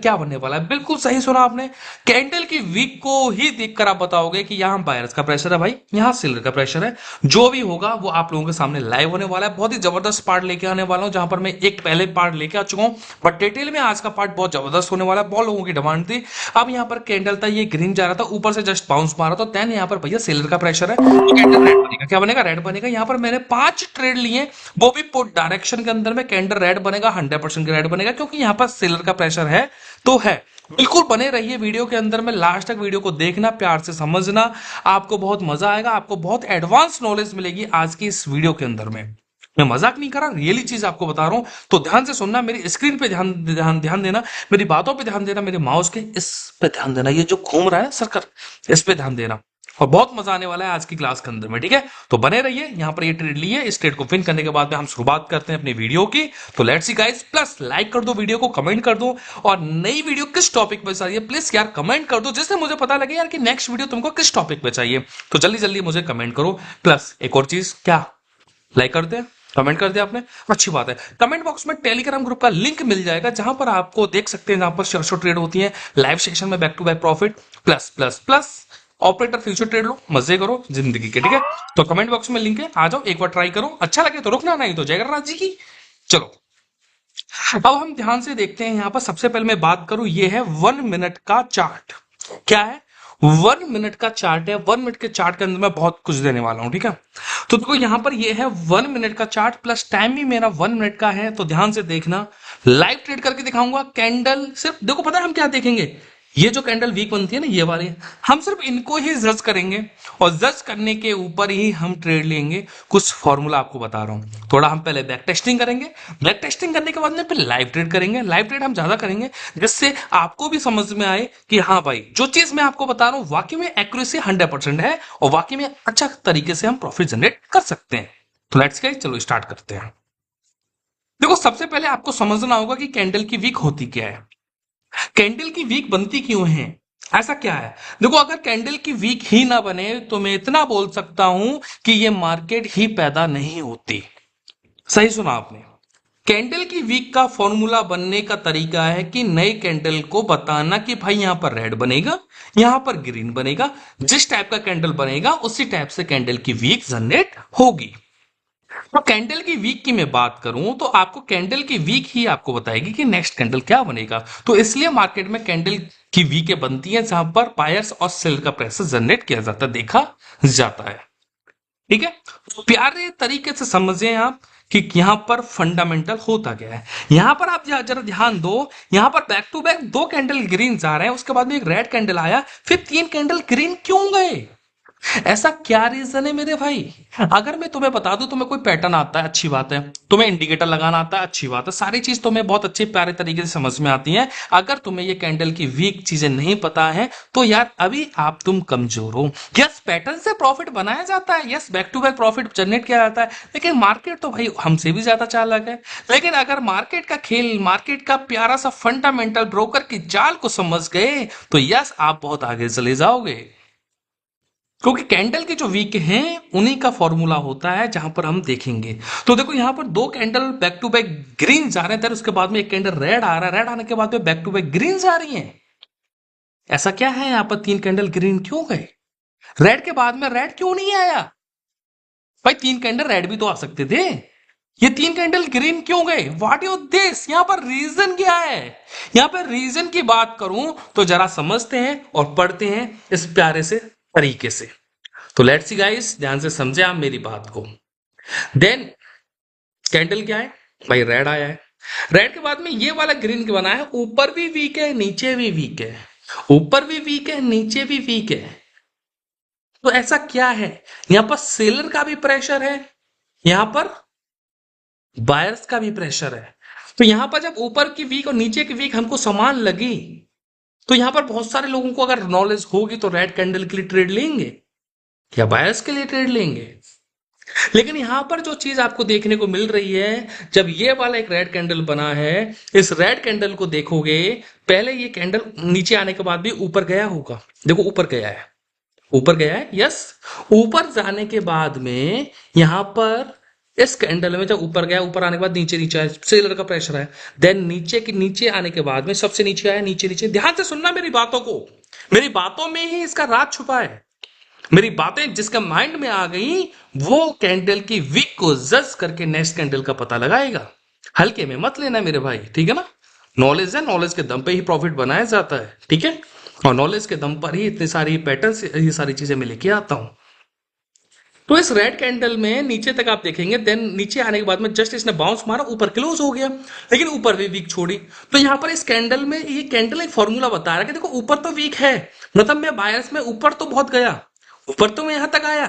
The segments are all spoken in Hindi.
क्या बनने वाला है। बिल्कुल सही सुना आपने, कैंडल की वीक को ही देखकर आप बताओगे कि यहाँ बायर्स का प्रेशर है भाई, यहाँ सेलर का प्रेशर है। जो भी होगा वो आप लोगों के सामने लाइव होने वाला है। बहुत ही जबरदस्त पार्ट लेके आने वाला हूँ, जहां पर मैं एक पहले पार्ट लेके आ चुका हूँ, बट डिटेल में आज का पार्ट बहुत जबरदस्त होने वाला है। बहुत लोगों की डिमांड थी। अब यहाँ पर कैंडल था, ये ग्रीन जा रहा था, ऊपर से जस्ट बाउंस मारा था, देन यहाँ पर भैया सेलर का प्रेशर है, तो कैंडल रेड बनेगा। क्या बनेगा? रेड बनेगा। यहाँ पर मैंने 5 ट्रेड लिए, वो भी पुट डायरेक्शन के अंदर में। कैंडल रेड बनेगा, 100% रेड बनेगा, क्योंकि यहाँ पर सेलर का प्रेशर है तो है। बिल्कुल बने रहिए वीडियो के अंदर में, लास्ट तक वीडियो को देखना, प्यार से समझना, आपको बहुत मजा आएगा, आपको बहुत एडवांस नॉलेज मिलेगी आज की इस वीडियो के अंदर में। मैं मजाक नहीं कर रहा, रियली चीज आपको बता रहा हूं, तो ध्यान से सुनना, मेरी स्क्रीन पे ध्यान ध्यान ध्यान देना, मेरी बातों पे ध्यान देना, मेरे माउस के इस पे ध्यान देना, ये जो घूम रहा है सर्कल, इस पे ध्यान देना, और बहुत मजा आने वाला है आज की क्लास के अंदर में, ठीक है? तो बने रहिए। यहाँ पर ये ट्रेड ली है, इस ट्रेड को विन करने के बाद में हम शुरुआत करते हैं अपनी वीडियो की। तो let's see guys, plus like कर दो वीडियो को, कमेंट कर दो, और नई वीडियो किस टॉपिक पे चाहिए प्लीज यार कमेंट कर दो, जिससे मुझे पता लगे यार कि नेक्स्ट वीडियो तुमको किस टॉपिक पे चाहिए। तो जल्दी जल्दी मुझे कमेंट करो। प्लस एक और चीज, क्या लाइक करते हैं, कमेंट कर दिया आपने, अच्छी बात है। कमेंट बॉक्स में टेलीग्राम ग्रुप का लिंक मिल जाएगा, जहां पर आपको देख सकते हैं, जहां पर शॉर्ट ट्रेड होती है, लाइव सेशन में back to back profit, plus plus plus operator future trade लो, मजे करो जिंदगी के, ठीक है? तो कमेंट बॉक्स में लिंक है, आ जाओ एक बार ट्राई करो, अच्छा लगे तो रुकना, नहीं तो जय गणराज जी की। चलो अब हम ध्यान से देखते हैं। यहाँ पर सबसे पहले मैं बात करूं, ये है 1 मिनट का चार्ट। क्या है? 1 मिनट का चार्ट है। 1 मिनट के चार्ट के अंदर मैं बहुत कुछ देने वाला हूं, ठीक है? तो देखो यहाँ पर ये है 1 मिनट का चार्ट, प्लस टाइम भी मेरा 1 मिनट का है, तो ध्यान से देखना। लाइव ट्रेड करके दिखाऊंगा। कैंडल सिर्फ देखो, पता है हम क्या देखेंगे? ये जो कैंडल वीक बनती है ना, ये वाली, हम सिर्फ इनको ही जज करेंगे, और जज करने के ऊपर ही हम ट्रेड लेंगे। कुछ फॉर्मूला आपको बता रहा हूं, थोड़ा हम पहले बैक टेस्टिंग करेंगे, बैक टेस्टिंग करने के बाद में फिर लाइव ट्रेड करेंगे। लाइव ट्रेड हम ज्यादा करेंगे, जिससे आपको भी समझ में आए कि हाँ भाई, जो चीज मैं आपको बता रहा हूं वाकई में एक्यूरेसी 100% है, और वाकई में अच्छा तरीके से हम प्रॉफिट जनरेट कर सकते हैं। तो लेट्स गाइस, चलो स्टार्ट करते हैं। देखो सबसे पहले आपको समझना होगा कि कैंडल की वीक होती क्या है, कैंडल की वीक बनती क्यों है, ऐसा क्या है। देखो अगर कैंडल की वीक ही ना बने, तो मैं इतना बोल सकता हूं कि ये मार्केट ही पैदा नहीं होती। सही सुना आपने। कैंडल की वीक का फॉर्मूला बनने का तरीका है कि नए कैंडल को बताना कि भाई यहां पर रेड बनेगा, यहां पर ग्रीन बनेगा, जिस टाइप का कैंडल बनेगा उसी टाइप से कैंडल की वीक जनरेट होगी। तो कैंडल की वीक की मैं बात करूं, तो आपको कैंडल की वीक ही आपको बताएगी कि नेक्स्ट कैंडल क्या बनेगा। तो इसलिए मार्केट में कैंडल की वीकें बनती हैं, जहां पर बायर्स और सेल का प्रेशर जनरेट किया जाता है, देखा जाता है, ठीक है? तो प्यारे तरीके से समझें आप कि यहां पर फंडामेंटल होता क्या है। यहां पर आप जरा ध्यान दो, यहां पर back to back 2 candle green आ रहे हैं, उसके बाद में एक रेड कैंडल आया, फिर 3 कैंडल ग्रीन क्यों गए? ऐसा क्या रीजन है मेरे भाई? अगर मैं तुम्हें बता दूं, तुम्हें कोई पैटर्न आता है, अच्छी बात है, तुम्हें इंडिकेटर लगाना आता है, अच्छी बात है, सारी चीज तुम्हें बहुत अच्छे प्यारे तरीके से समझ में आती है। अगर तुम्हें ये कैंडल की वीक चीजें नहीं पता है, तो यार अभी आप तुम कमजोर हो। यस, पैटर्न से प्रॉफिट बनाया जाता है, yes back to back profit generate किया जाता है, लेकिन मार्केट तो भाई हमसे भी ज्यादा चालाक है। लेकिन अगर मार्केट का खेल, मार्केट का प्यारा सा फंडामेंटल ब्रोकर की चाल को समझ गए, तो यस आप बहुत आगे चले जाओगे। क्योंकि कैंडल के जो वीक हैं उन्हीं का फॉर्मूला होता है, जहां पर हम देखेंगे। तो देखो यहां पर 2 candle back to back green जा रहे हैं, उसके बाद में एक कैंडल रेड आ रहा है, रेड आने के बाद में बैक टू बैक ग्रीन आ रही है। ऐसा क्या है, यहां पर 3 कैंडल ग्रीन क्यों गए? रेड के बाद में रेड क्यों नहीं आया? भाई 3 कैंडल रेड भी तो आ सकते थे, ये 3 कैंडल ग्रीन क्यों गए? व्हाट यू दिस, यहां पर रीजन क्या है? यहां पर रीजन की बात करूं तो जरा समझते हैं और पढ़ते हैं इस प्यारे से तरीके से। तो लेट्स सी गाइस, ध्यान से समझे आप मेरी बात को। देन कैंडल क्या है भाई? रेड आया है, रेड के बाद में ये वाला ग्रीन के बना है, ऊपर भी वीक है नीचे भी वीक है, ऊपर भी वीक है नीचे भी वीक है। तो ऐसा क्या है? यहां पर सेलर का भी प्रेशर है, यहां पर बायर्स का भी प्रेशर है। तो यहां पर जब ऊपर की वीक और नीचे की वीक हमको समान लगी, तो यहां पर बहुत सारे लोगों को अगर नॉलेज होगी तो रेड कैंडल के लिए ट्रेड लेंगे या बायर्स के लिए ट्रेड लेंगे। लेकिन यहां पर जो चीज आपको देखने को मिल रही है, जब ये वाला एक रेड कैंडल बना है, इस रेड कैंडल को देखोगे, पहले ये कैंडल नीचे आने के बाद भी ऊपर गया होगा, देखो ऊपर गया है, ऊपर गया है, यस। ऊपर जाने के बाद में यहां पर इस कैंडल में जब ऊपर गया, ऊपर आने के बाद नीचे नीचे आया, सेलर का प्रेशर है। देन नीचे के नीचे आने के बाद में सबसे नीचे आया, नीचे नीचे। ध्यान से सुनना मेरी बातों को, मेरी बातों में ही इसका राज छुपा है। मेरी बातें जिसका माइंड में आ गई, वो कैंडल की वीक को जज करके नेक्स्ट कैंडल का पता लगाएगा। हल्के में मत लेना मेरे भाई, ठीक है ना। नॉलेज है, नॉलेज के दम पे ही प्रॉफिट बनाया जाता है, ठीक है। और नॉलेज के दम पर ही इतनी सारी पैटर्न, ये सारी चीजें मैं लेके आता हूं। तो इस रेड कैंडल में नीचे तक आप देखेंगे, देन नीचे आने के बाद में जस्ट इसने बाउंस मारा, ऊपर क्लोज हो गया, लेकिन ऊपर भी वीक छोड़ी। तो यहां पर इस कैंडल में, ये कैंडल एक फॉर्मूला बता रहा है कि देखो ऊपर तो वीक है, मतलब मैं बायर्स में ऊपर तो बहुत गया, ऊपर तो मैं यहां तक आया,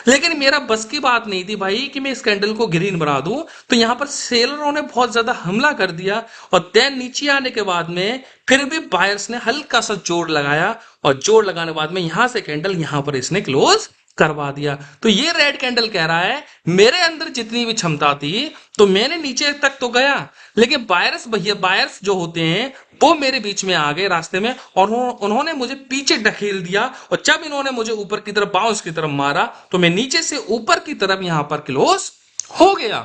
लेकिन मेरा बस की बात नहीं थी भाई कि मैं इस कैंडल को ग्रीन बना दूं। तो यहां पर सेलरों ने बहुत ज्यादा हमला कर दिया, और देन नीचे आने के बाद में फिर भी बायर्स ने हल्का सा जोर लगाया, और जोर लगाने के बाद में यहां से कैंडल यहां पर इसने क्लोज करवा दिया। तो ये रेड कैंडल कह रहा है मेरे अंदर जितनी भी क्षमता थी, तो मैंने नीचे तक तो गया, लेकिन बायर्स, भैया बायर्स जो होते हैं वो मेरे बीच में आ गए रास्ते में, और उन्होंने मुझे पीछे ढकेल दिया। और जब इन्होंने मुझे ऊपर की तरफ, बाउंस की तरफ मारा, तो मैं नीचे से ऊपर की तरफ यहां पर क्लोज हो गया।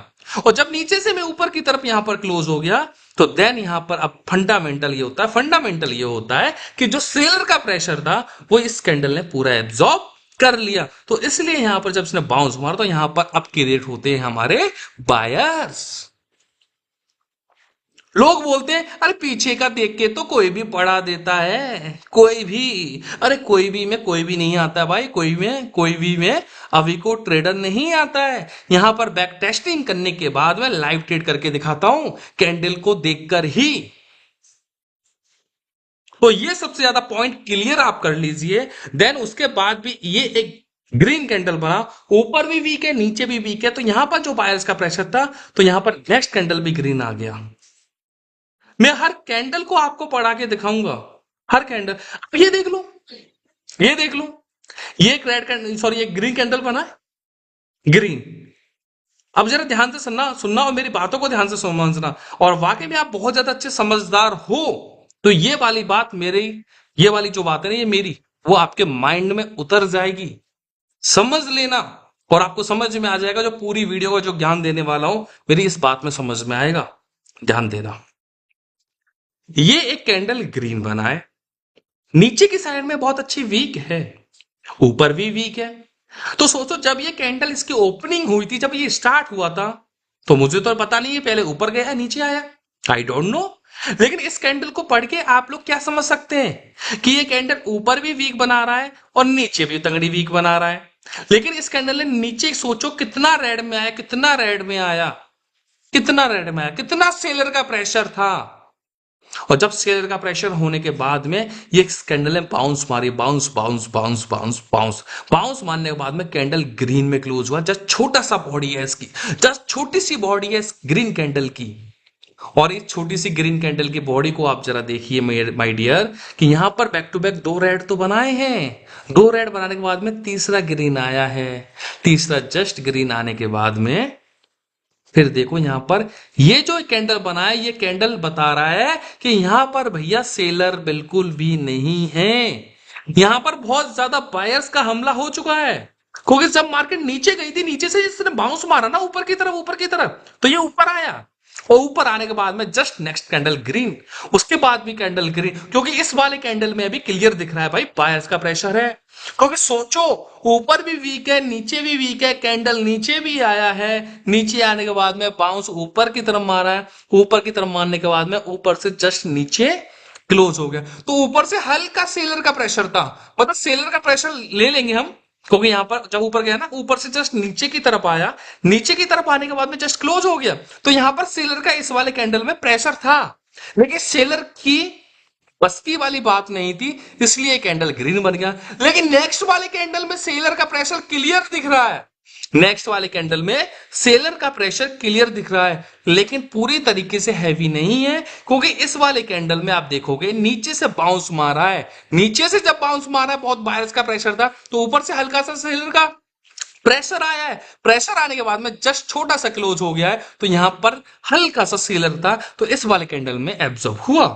और जब नीचे से मैं ऊपर की तरफ यहां पर क्लोज हो गया, तो देन यहां पर अब फंडामेंटल ये होता है, फंडामेंटल ये होता है कि जो सेलर का प्रेशर था वो इस कैंडल ने पूरा एब्जॉर्ब कर लिया। तो इसलिए यहां पर जब इसने बाउंस मारा, तो यहां पर अप के रेट होते हैं हमारे बायर्स। लोग बोलते हैं अरे पीछे का देख के तो कोई भी पढ़ा देता है, कोई भी। अरे कोई भी में कोई भी नहीं आता भाई, कोई भी में अभी को ट्रेडर नहीं आता है। यहां पर बैक टेस्टिंग करने के बाद मैं लाइव ट्रेड करके दिखाता हूं, कैंडल को देखकर ही। तो ये सबसे ज्यादा पॉइंट क्लियर आप कर लीजिए। देन उसके बाद भी ये एक ग्रीन कैंडल बना, ऊपर भी वीक है, नीचे भी वीक है, तो यहां पर जो बायर्स का प्रेशर था, तो यहां पर नेक्स्ट कैंडल भी ग्रीन आ गया। मैं हर कैंडल को आपको पढ़ा के दिखाऊंगा, हर कैंडल। अब ये देख लो, ये देख लो, ये एक रेड कैंडल, सॉरी एक ग्रीन कैंडल बना है, ग्रीन। अब जरा ध्यान से सुनना सुनना और मेरी बातों को ध्यान से समझना, और वाकई में आप बहुत ज्यादा अच्छे समझदार हो, तो ये वाली बात मेरी, ये वाली जो बात है ना, ये मेरी, वो आपके माइंड में उतर जाएगी। समझ लेना, और आपको समझ में आ जाएगा, जो पूरी वीडियो का जो ज्ञान देने वाला हूं, मेरी इस बात में समझ में आएगा। ध्यान देना। ये एक कैंडल ग्रीन बना है, नीचे की साइड में बहुत अच्छी वीक है, ऊपर भी वीक है। तो सोचो जब ये कैंडल, इसकी ओपनिंग हुई थी, जब ये स्टार्ट हुआ था, तो मुझे तो पता नहीं है पहले ऊपर गया नीचे आया, आई डोंट नो। लेकिन इस कैंडल को पढ़ के आप लोग क्या समझ सकते हैं कि ये कैंडल ऊपर भी वीक बना रहा है और नीचे भी तगड़ी वीक बना रहा है। लेकिन इस कैंडल ने नीचे सोचो कितना रेड में आया, कितना रेड में आया, कितना रेड में आया, कितना सेलर का प्रेशर था। और जब सेलर का प्रेशर होने के बाद में ये कैंडल ने बाउंस मारी, bounce bounce bounce bounce bounce bounce मारने के बाद में कैंडल ग्रीन में क्लोज हुआ। जस्ट छोटा सा बॉडी है इसकी, जस्ट छोटी सी बॉडी है इस ग्रीन कैंडल की। और इस छोटी सी ग्रीन कैंडल की बॉडी को आप जरा देखिए माय डियर, कि यहां पर बैक टू बैक दो रेड तो बनाए हैं, दो रेड बनाने के बाद में तीसरा ग्रीन आया है, तीसरा जस्ट ग्रीन आने के बाद में फिर देखो यहां पर ये जो कैंडल बना है, ये कैंडल बता रहा है कि यहां पर भैया सेलर बिल्कुल भी नहीं है, यहां पर बहुत ज्यादा बायर्स का हमला हो चुका है। क्योंकि जब मार्केट नीचे गई थी, नीचे से इसने बाउंस मारा ना ऊपर की तरफ, ऊपर की तरफ, तो ये ऊपर आया, और ऊपर आने के बाद में जस्ट नेक्स्ट कैंडल ग्रीन, उसके बाद भी कैंडल ग्रीन, क्योंकि इस वाले कैंडल में अभी क्लियर दिख रहा है भाई बायर्स का प्रेशर है। क्योंकि सोचो ऊपर भी वीक है, नीचे भी वीक है, कैंडल नीचे भी आया है, नीचे आने के बाद में बाउंस ऊपर की तरफ मारा है, ऊपर की तरफ मारने के बाद में ऊपर से जस्ट नीचे क्लोज हो गया। तो ऊपर से हल्का सेलर का प्रेशर था, मतलब सेलर का प्रेशर ले लेंगे हम, क्योंकि यहां पर जब ऊपर गया ना, ऊपर से जस्ट नीचे की तरफ आया, नीचे की तरफ आने के बाद में जस्ट क्लोज हो गया। तो यहां पर सेलर का इस वाले कैंडल में प्रेशर था, लेकिन सेलर की बस की वाली बात नहीं थी, इसलिए कैंडल ग्रीन बन गया। लेकिन नेक्स्ट वाले कैंडल में सेलर का प्रेशर क्लियर दिख रहा है, नेक्स्ट वाले कैंडल में सेलर का प्रेशर क्लियर दिख रहा है, लेकिन पूरी तरीके से हैवी नहीं है। क्योंकि इस वाले कैंडल में आप देखोगे नीचे से बाउंस मारा है, नीचे से जब बाउंस मारा है, बहुत बायर्स का प्रेशर था, तो ऊपर से हल्का सा सेलर का प्रेशर आया है, प्रेशर आने के बाद में जस्ट छोटा सा क्लोज हो गया है, तो यहां पर हल्का सा सेलर था, तो इस वाले कैंडल में एब्जॉर्ब हुआ।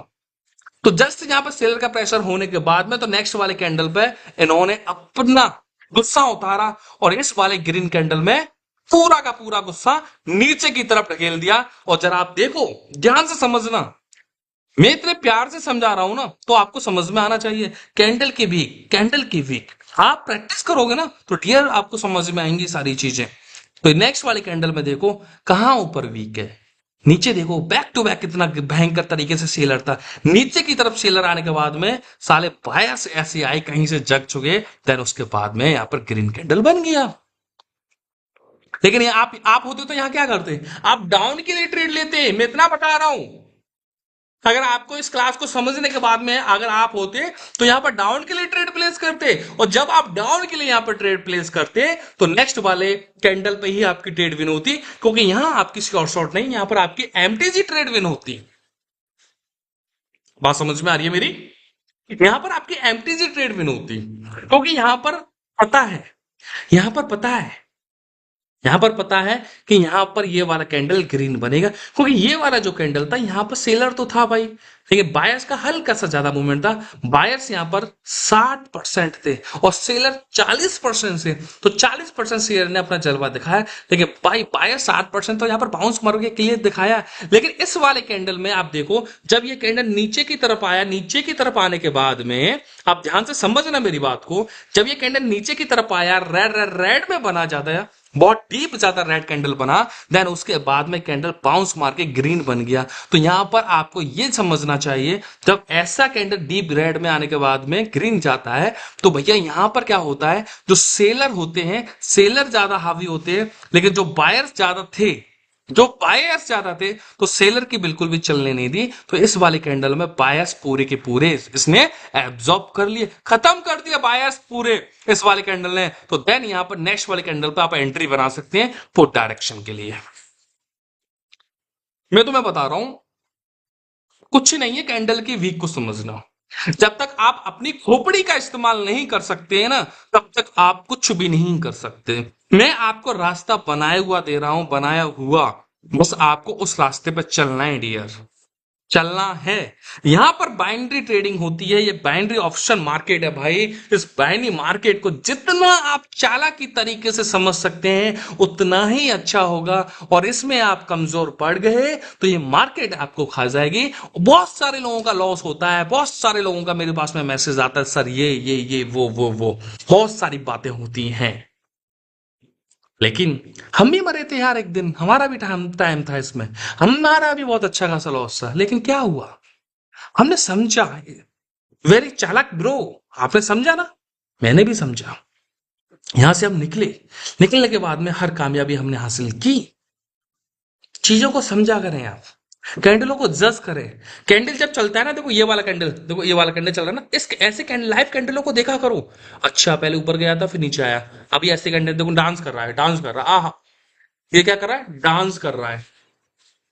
तो जस्ट यहां पर सेलर का प्रेशर होने के बाद में, तो नेक्स्ट वाले कैंडल पे इन्होंने अपना गुस्सा उतारा, और इस वाले ग्रीन कैंडल में पूरा का पूरा गुस्सा नीचे की तरफ ढकेल दिया। और जरा आप देखो, ध्यान से समझना, मैं इतने प्यार से समझा रहा हूं ना, तो आपको समझ में आना चाहिए। कैंडल की वीक, कैंडल की वीक, आप प्रैक्टिस करोगे ना तो डियर आपको समझ में आएंगी सारी चीजें। तो नेक्स्ट वाली कैंडल में देखो कहां ऊपर वीक है, नीचे देखो बैक टू बैक कितना भयंकर तरीके से सेलर था। नीचे की तरफ सेलर आने के बाद में साले बायर्स ऐसे आए कहीं से जग चुके, देन उसके बाद में यहां पर ग्रीन कैंडल बन गया। लेकिन ये आप होते तो यहां क्या करते, आप डाउन के लिए ट्रेड लेते, मैं इतना बता रहा हूं। अगर आपको इस क्लास को समझने के बाद में अगर आप होते तो यहां पर डाउन के लिए ट्रेड प्लेस करते, और जब आप डाउन के लिए यहां पर ट्रेड प्लेस करते तो नेक्स्ट वाले कैंडल पे ही आपकी ट्रेड विन होती, क्योंकि यहां आपकी शॉर्ट शॉर्ट नहीं, यहां पर आपकी एमटीजी ट्रेड विन होती। बात समझ में आ रही है मेरी? यहां पर आपकी एमटीजी ट्रेड विन होती, क्योंकि यहां पर पता है, यहां पर पता है, यहां पर पता है कि यहां पर ये वाला कैंडल ग्रीन बनेगा, क्योंकि ये वाला जो कैंडल था यहां पर सेलर तो था भाई, लेकिन बायर्स का हल्का सा ज्यादा मूवमेंट था। बायर्स यहां पर 60% थे और सेलर 40% से, तो 40% सेलर ने अपना जलवा दिखाया। लेकिन भाई बायर 60% तो यहां पर बाउंस मार के क्लियर दिखाया। लेकिन इस वाले कैंडल में आप देखो, जब ये कैंडल नीचे की तरफ आया, नीचे की तरफ आने के बाद में आप ध्यान से समझना मेरी बात को, जब ये कैंडल नीचे की तरफ आया, रेड रेड रेड में बना जाता है, बहुत डीप ज्यादा रेड कैंडल बना, देन उसके बाद में कैंडल बाउंस मार के ग्रीन बन गया। तो यहां पर आपको यह समझना चाहिए, जब ऐसा कैंडल डीप रेड में आने के बाद में ग्रीन जाता है तो भैया यहां पर क्या होता है, जो सेलर होते हैं, सेलर ज्यादा हावी होते हैं, लेकिन जो बायर्स ज्यादा थे, जो बायर्स ज्यादा थे, तो सेलर की बिल्कुल भी चलने नहीं दी। तो इस वाले कैंडल में बायर्स पूरे के पूरे इसने एब्जॉर्ब कर लिए, खत्म कर दिया बायर्स पूरे इस वाले कैंडल ने। तो देन यहां पर नेक्स्ट वाले कैंडल पे आप एंट्री बना सकते हैं पुट डायरेक्शन के लिए। मैं तुम्हें बता रहा हूं, कुछ नहीं है कैंडल की वीक को समझना। जब तक आप अपनी खोपड़ी का इस्तेमाल नहीं कर सकते हैं ना, तब तक आप कुछ भी नहीं कर सकते। मैं आपको रास्ता बनाया हुआ दे रहा हूं, बनाया हुआ, बस आपको उस रास्ते पर चलना है डियर, चलना है। यहां पर बाइनरी ट्रेडिंग होती है, ये बाइनरी ऑप्शन मार्केट है भाई। इस बाइनरी मार्केट को जितना आप चालाकी तरीके से समझ सकते हैं उतना ही अच्छा होगा, और इसमें आप कमजोर पड़ गए तो ये मार्केट आपको खा जाएगी। बहुत सारे लोगों का लॉस होता है, बहुत सारे लोगों का मेरे पास में मैसेज आता है, सर ये वो बहुत सारी बातें होती हैं। लेकिन हम भी मरे थे यार एक दिन, हमारा भी टाइम टाइम था इसमें, हमारा भी बहुत अच्छा खासा लॉस था, लेकिन क्या हुआ, हमने समझा। वेरी चालाक ब्रो, आपने समझा ना, मैंने भी समझा। यहां से हम निकले, निकलने के बाद में हर कामयाबी हमने हासिल की। चीजों को समझा करें आप, कैंडलों को जज करें। कैंडल जब चलता है ना, देखो ये वाला कैंडल, देखो ये वाला कैंडल चल रहा है ना, इस ऐसे कैंडल लाइव कैंडलों को देखा करो। अच्छा पहले ऊपर गया था फिर नीचे आया, अभी ऐसे कैंडल देखो डांस कर रहा है, डांस कर रहा है, आहा, ये क्या कर रहा है, डांस कर रहा है।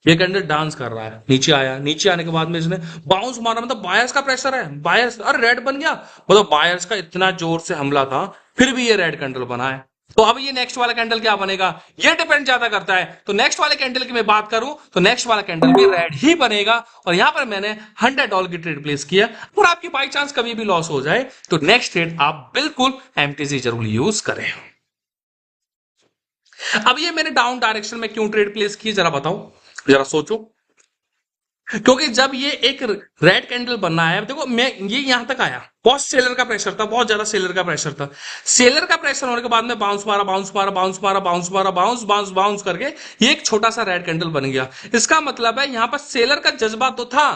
ये कैंडल डांस कर रहा है, नीचे आया, नीचे आने के बाद में इसने बाउंस मारा, मतलब बायर्स का प्रेशर है, बायर्स, अरे रेड बन गया, मतलब बायर्स का इतना जोर से हमला था, फिर भी ये रेड कैंडल बना है। तो अब ये नेक्स्ट वाला कैंडल क्या बनेगा, ये डिपेंड ज्यादा करता है। तो नेक्स्ट वाले कैंडल की मैं बात करूं तो नेक्स्ट वाला कैंडल भी रेड ही बनेगा, और यहां पर मैंने $100 की ट्रेड प्लेस किया। और आपकी बाई चांस कभी भी लॉस हो जाए तो नेक्स्ट ट्रेड आप बिल्कुल एमटीसी जरूर यूज करें। अब ये मैंने डाउन डायरेक्शन में क्यों ट्रेड प्लेस की, जरा बताओ, जरा सोचो। क्योंकि जब ये एक रेड कैंडल बनना है, देखो मैं ये यहां तक आया, बहुत सेलर का प्रेशर था, बहुत ज्यादा सेलर का प्रेशर था। सेलर का प्रेशर होने के बाद में बाउंस मारा, बाउंस मारा, बाउंस मारा, बाउंस मारा, बाउंस बाउंस बाउंस करके ये एक छोटा सा रेड कैंडल बन गया। इसका मतलब है यहां पर सेलर का जज्बा तो था,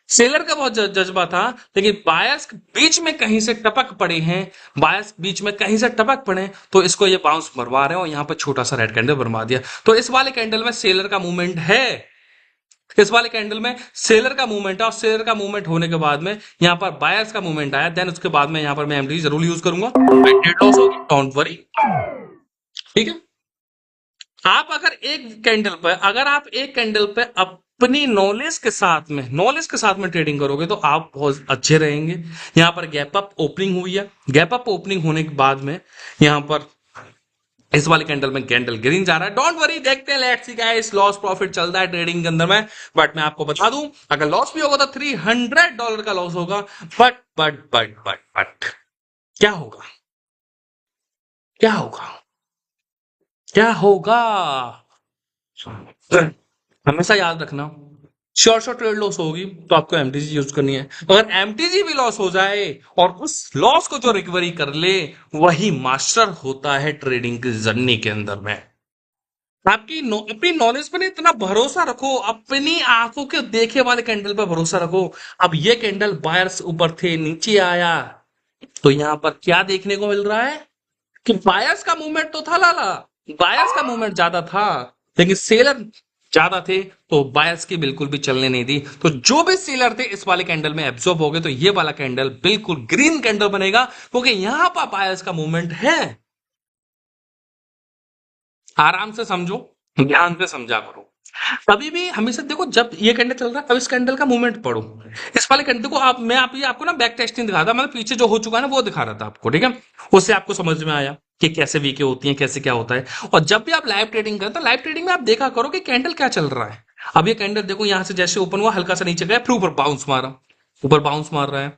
सेलर का बहुत जज्बा था, लेकिन बायर्स बीच में कहीं से टपक पड़े हैं, बायर्स बीच में कहीं से टपक पड़े, तो इसको ये बाउंस मरवा रहे हैं और यहां पर छोटा सा रेड कैंडल बनवा दिया। तो इस वाले कैंडल में सेलर का मूवमेंट है, इस वाले कैंडल में सेलर का मूवमेंट है, और सेलर का मूवमेंट होने के बाद में यहां पर बायर्स का मूवमेंट आया, देन उसके बाद में यहां पर मैं एमडी जरूर यूज करूंगा, डेट लॉस होगी, डोंट वरी। ठीक है, आप अगर एक कैंडल पे, अगर आप एक कैंडल पे अपनी नॉलेज के साथ में ट्रेडिंग करोगे तो आप बहुत अच्छे रहेंगे। यहां पर गैप अप ओपनिंग हुई है, गैप अप ओपनिंग होने के बाद में यहां पर इस वाले कैंडल में कैंडल ग्रीन जा रहा है, डोंट वरी, देखते हैं, let's see guys, loss profit चलता है ट्रेडिंग के अंदर में। बट मैं आपको बता दूं, अगर लॉस भी होगा तो $300 का लॉस होगा। बट क्या होगा, क्या होगा, क्या होगा? हमेशा याद रखना, श्योर श्योर ट्रेड लॉस होगी तो आपको एमटीजी यूज करनी है। अगर एमटीजी भी लॉस हो जाए और उस लॉस को जो रिकवरी कर ले, वही मास्टर होता है ट्रेडिंग की जर्नी के अंदर में। अपनी नॉलेज पर इतना भरोसा रखो, अपनी आंखों के देखे वाले कैंडल पर भरोसा रखो। अब ये कैंडल बायर्स ऊपर थे, नीचे आया, तो यहां पर क्या देखने को मिल रहा है कि बायर्स का मूवमेंट तो था लाला, बायर्स का मूवमेंट ज्यादा था, लेकिन सेलर ज्यादा थे, तो बायर्स की बिल्कुल भी चलने नहीं दी। तो जो भी सेलर थे इस वाले कैंडल में एब्जॉर्ब हो गए, तो ये वाला कैंडल बिल्कुल ग्रीन कैंडल बनेगा, क्योंकि यहां पर बायर्स का मूवमेंट है। आराम से समझो, ध्यान से समझा करो। कभी भी हमेशा देखो, जब ये कैंडल चल रहा है, अब इस कैंडल का मूवमेंट पढ़ो। इस वाले कैंडल को आप, मैं आप ये आपको ना बैक टेस्टिंग दिखा था, मतलब पीछे जो हो चुका है ना वो दिखा रहा था आपको, ठीक है। उससे आपको समझ में आया कि कैसे वीके होती है, कैसे क्या होता है। और जब भी आप लाइव ट्रेडिंग करते हो, लाइव ट्रेडिंग में आप देखा करो कि कैंडल क्या चल रहा है। अब ये कैंडल देखो, यहां से जैसे ओपन हुआ, हल्का सा नीचे गया, फिर ऊपर बाउंस मारा, ऊपर बाउंस मार रहा है।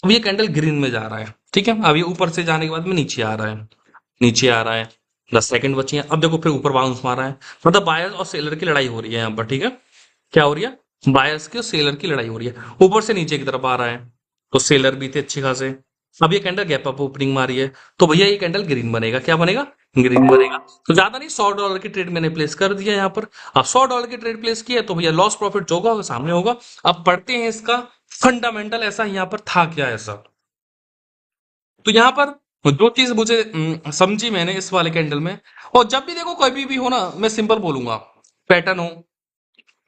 अब ये कैंडल ग्रीन में जा रहा है, ठीक है। अब ये ऊपर से जाने के बाद में नीचे आ रहा है, नीचे आ रहा है, 10 सेकंड बची हैं। अब देखो फिर ऊपर बाउंस मारा है, मतलब बायर्स और सेलर की लड़ाई हो रही है यहाँ पर, ठीक है। क्या हो रही है? बायर्स की और सेलर की लड़ाई हो रही है। ऊपर से नीचे की तरफ आ रहा है, तो सेलर भी थे अच्छे खासे। अब ये कैंडल गैप अप ओपनिंग मारी है, तो भैया ये कैंडल ग्रीन बनेगा। क्या बनेगा? ग्रीन बनेगा। तो ज्यादा नहीं, $100 की ट्रेड मैंने प्लेस कर दिया यहाँ पर। अब $100 की ट्रेड प्लेस किया, तो भैया लॉस प्रॉफिट जो होगा वो सामने होगा। अब पढ़ते हैं इसका फंडामेंटल, ऐसा यहाँ पर था क्या ऐसा। तो यहाँ पर जो चीज मुझे समझी मैंने इस वाले कैंडल में, और जब भी देखो कोई भी हो ना, मैं सिंपल बोलूंगा, पैटर्न हो,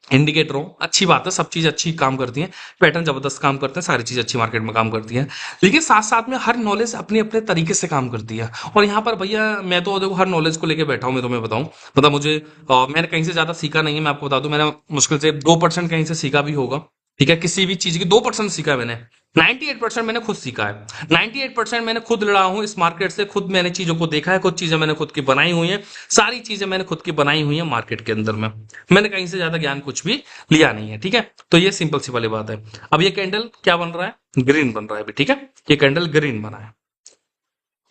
इंडिकेटर हो, अच्छी बात है, सब चीज अच्छी काम करती है। पैटर्न जबरदस्त काम करते हैं, सारी चीज अच्छी मार्केट में काम करती है। लेकिन साथ साथ में हर नॉलेज अपने अपने तरीके से काम करती है। और यहाँ पर भैया मैं तो देखो हर नॉलेज को लेके बैठा हूँ, मैं तुम्हें बताऊं, मतलब मुझे मैंने कहीं से ज्यादा सीखा नहीं है। मैं आपको बता दूं, मैंने मुश्किल से 2% कहीं से सीखा भी होगा, ठीक है। किसी भी चीज की 2% सीखा है मैंने, 98% मैंने खुद सीखा है। 98% मैंने खुद लड़ा हूं इस मार्केट से, खुद मैंने चीजों को देखा है, कुछ चीजें मैंने खुद की बनाई हुई हैं। सारी चीजें मैंने खुद की बनाई हुई हैं मार्केट के अंदर में। मैंने कहीं से ज्यादा ज्ञान कुछ भी लिया नहीं है, ठीक है। तो ये सिंपल सी वाली बात है। अब ये कैंडल क्या बन रहा है? ग्रीन बन रहा है अभी, ठीक है। ये कैंडल ग्रीन बना है।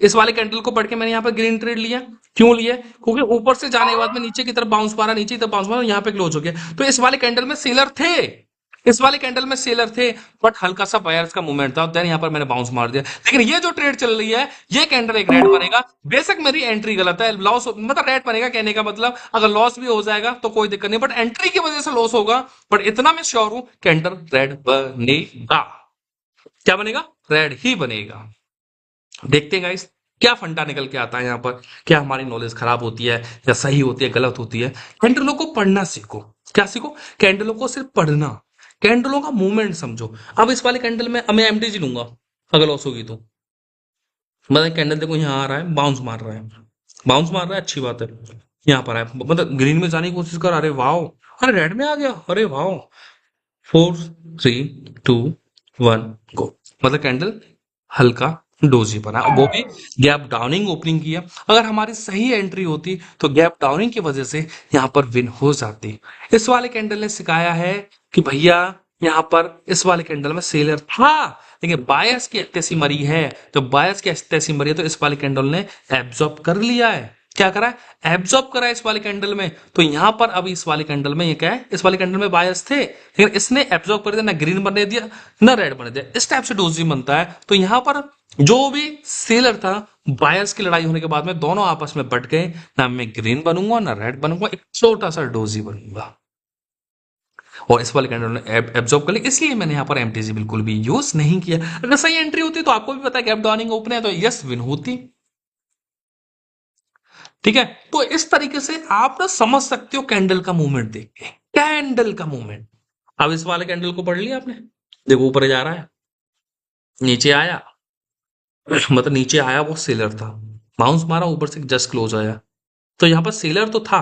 इस वाले कैंडल को पढ़ के मैंने यहाँ पर ग्रीन ट्रेड लिया। क्यों लिया? क्योंकि ऊपर से जाने के बाद में नीचे की तरफ बाउंस मारा, नीचे की तरफ बाउंस मारा, यहाँ पे क्लोज हो गया। तो इस वाले कैंडल में सेलर थे, इस वाले कैंडल में सेलर थे, बट हल्का सा बायर्स का मूवमेंट था, देन यहाँ पर मैंने बाउंस मार दिया। लेकिन ये जो ट्रेड चल रही है, ये कैंडल एक रेड बनेगा। बेशक मेरी एंट्री गलत है, लॉस मतलब रेड बनेगा, कहने का मतलब अगर लॉस भी हो जाएगा तो कोई दिक्कत नहीं, बट एंट्री की वजह से लॉस होगा। बट इतना मैं श्योर हूं, कैंडल रेड बनेगा। क्या बनेगा? रेड ही बनेगा। देखते हैं गाइस, क्या फंडा निकल के आता है यहाँ पर। क्या हमारी नॉलेज खराब होती है या सही होती है, गलत होती है। कैंडलों को पढ़ना सीखो। क्या सीखो? कैंडलों को सिर्फ पढ़ना, कैंडलों का मूवमेंट समझो। अब इस वाले कैंडल में मैं एमटीजी लूंगा, अगर लॉस होगी तो। मतलब कैंडल देखो यहाँ आ रहा है, बाउंस मार रहा है, बाउंस मार रहा है, अच्छी बात है। यहाँ पर है, मतलब ग्रीन में जाने की कोशिश कर, अरे वाह, अरे रेड में आ गया, अरे वाह। 4, 3, 2, 1 गो। मतलब कैंडल हल्का डोजी बना, वो भी गैप डाउनिंग ओपनिंग किया। अगर हमारी सही एंट्री होती तो गैप डाउनिंग की वजह से यहाँ पर विन हो जाती। इस वाले कैंडल ने सिखाया है कि भैया यहाँ पर इस वाले कैंडल में सेलर था, लेकिन बायर्स की तैसी मरी है। तो बायर्स की तैसी मरी है, तो इस वाले कैंडल ने एब्जॉर्ब कर लिया है। क्या करा है? एब्जॉर्ब करा है इस वाले कैंडल में। तो यहां पर अभी इस वाले कैंडल में ये क्या है, इस वाले कैंडल में बायर्स थे, लेकिन इसने एब्जॉर्ब कर दिया, ना ग्रीन बनने दिया ना रेड बनने दिया। इस टाइप से डोजी बनता है। तो यहां पर जो भी सेलर था, बायर्स की लड़ाई होने के बाद में दोनों आपस में बट गए, ना मैं ग्रीन बनूंगा ना रेड बनूंगा, एक छोटा सा डोजी बनूंगा। और इस वाले कैंडल ने एब्जॉर्ब कर लिया, इसलिए मैंने यहाँ पर एमटीजी बिल्कुल भी यूज नहीं किया। अगर सही एंट्री होती तो आपको भी पता है गैप डाउनिंग ओपन है, तो यस विन होती, ठीक है। तो इस तरीके से आप ना समझ सकते हो कैंडल का मूवमेंट देख के, कैंडल का मूवमेंट। अब इस वाले कैंडल को पढ़ लिया आपने, देखो ऊपर जा रहा है, नीचे आया, मतलब नीचे आया वो सेलर था, बाउंस मारा, ऊपर से जस्ट क्लोज आया। तो यहाँ पर सेलर तो था,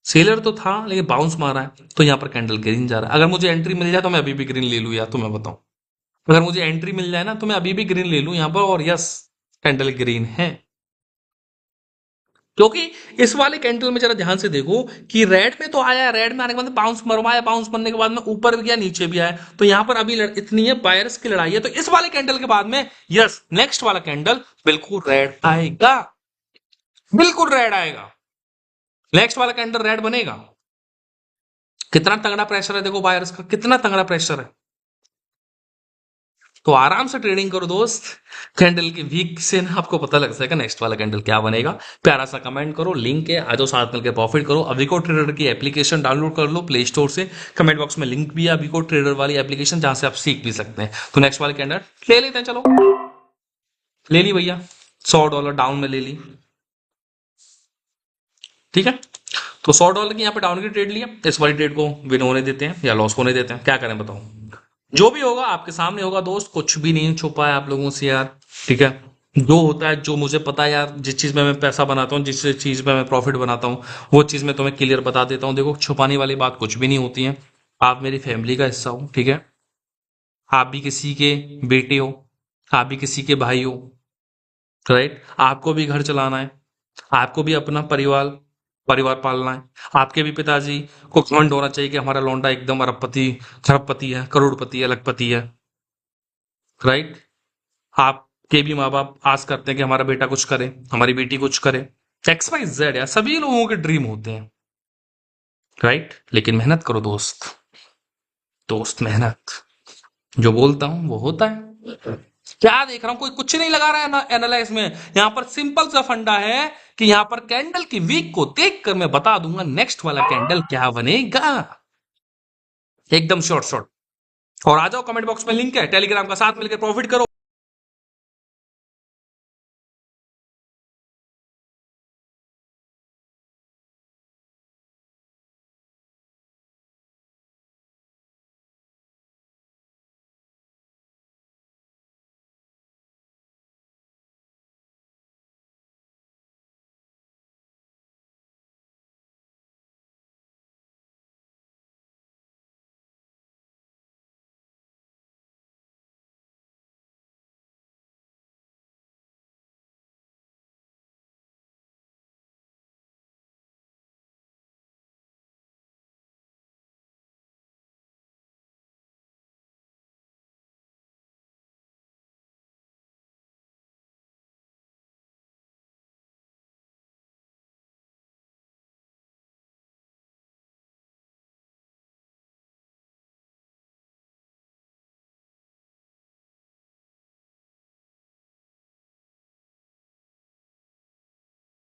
सेलर तो था, लेकिन बाउंस मारा है, तो यहाँ पर कैंडल ग्रीन जा रहा है। अगर मुझे एंट्री मिल जाए तो मैं अभी भी ग्रीन ले लूँ, या तो मैं बताऊं, अगर मुझे एंट्री मिल जाए ना तो मैं अभी भी ग्रीन ले लूं यहाँ पर, और यस कैंडल ग्रीन है। क्योंकि इस वाले कैंडल में जरा ध्यान से देखो कि रेड में तो आया, रेड में आने के बाद बाउंस मरवाया, बाउंस मरने के बाद में ऊपर भी गया, नीचे भी आया। तो यहां पर अभी इतनी है बायर्स की लड़ाई है, तो इस वाले कैंडल के बाद में यस नेक्स्ट वाला कैंडल बिल्कुल रेड आएगा, बिल्कुल रेड आएगा। नेक्स्ट वाला कैंडल रेड बनेगा। कितना तगड़ा प्रेशर है देखो बायर्स का, कितना तगड़ा प्रेशर है। तो आराम से ट्रेडिंग करो दोस्त। कैंडल की वीक से ना आपको पता लग सकेगा नेक्स्ट वाला कैंडल क्या बनेगा। प्यारा सा कमेंट करो, लिंक है, आ जाओ साथ मिलकर प्रॉफिट करो। अविको ट्रेडर की एप्लीकेशन डाउनलोड कर लो प्ले स्टोर से, कमेंट बॉक्स में लिंक भी है अविको ट्रेडर वाली एप्लीकेशन, जहां से आप सीख भी सकते हैं। तो नेक्स्ट वाला कैंडल ले लेते हैं, चलो ले ली भैया, $100 डाउन में ले ली। ठीक है, तो $100 की यहाँ पे डाउन की ट्रेड लिया, इस वाली ट्रेड को विन होने देते हैं या लॉस होने देते हैं, क्या करें बताओ। जो भी होगा आपके सामने होगा दोस्त, कुछ भी नहीं छुपा है आप लोगों से यार। ठीक है, जो होता है, जो मुझे पता है यार, जिस चीज में मैं पैसा बनाता हूँ, जिस चीज में मैं प्रॉफिट बनाता हूँ, वो चीज मैं तुम्हें क्लियर बता देता हूँ। देखो, छुपाने वाली बात कुछ भी नहीं होती है। आप मेरी फैमिली का हिस्सा हो, ठीक है। आप भी किसी के बेटे हो, आप भी किसी के भाई हो, राइट। आपको भी घर चलाना है, आपको भी अपना परिवार परिवार पालना है। आपके भी पिताजी को घमंड होना चाहिए कि हमारा लौंडा एकदम अरबपति, खरबपति है, करोड़पति है, लखपति है, राइट। आपके भी माँ बाप आस करते हैं कि हमारा बेटा कुछ करे, हमारी बेटी कुछ करे। एक्स वाई जेड यार, सभी लोगों के ड्रीम होते हैं, राइट। लेकिन मेहनत करो दोस्त, दोस्त मेहनत। जो बोलता हूं वो होता है। क्या देख रहा हूं, कोई कुछ नहीं लगा रहा है ना एनालाइज में। यहां पर सिंपल सा फंडा है कि यहां पर कैंडल की वीक को देखकर मैं बता दूंगा नेक्स्ट वाला कैंडल क्या बनेगा, एकदम शॉर्ट शॉर्ट। और आ जाओ, कमेंट बॉक्स में लिंक है टेलीग्राम का, साथ मिलकर प्रॉफिट करो।